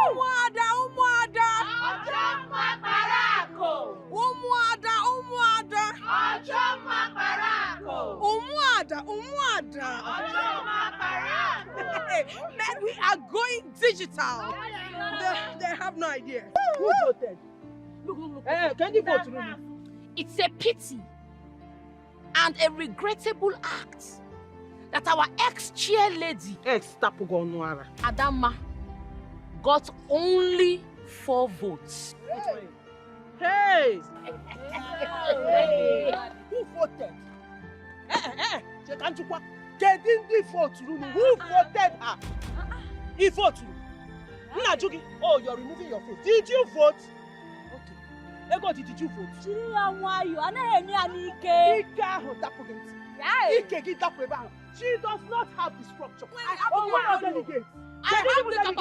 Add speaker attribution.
Speaker 1: Umuada, Umuada.
Speaker 2: Ojoma Barako.
Speaker 1: Umuada, Umuada.
Speaker 2: Ojoma Barako.
Speaker 1: Umuada, Umuada.
Speaker 2: Ojoma Barako.
Speaker 1: Man, we are going digital. They have no idea.
Speaker 3: Who voted? Look. Can you vote through?
Speaker 4: It's a pity and a regrettable act that our ex-chair lady,
Speaker 3: Ex-Tapugonuara.
Speaker 4: Adama, got only 4 votes.
Speaker 3: Hey! Who voted? Who voted her? He voted. Oh, you're removing your face. Did you vote? Okay. Ego, did you vote? She does not have the structure.
Speaker 4: I have the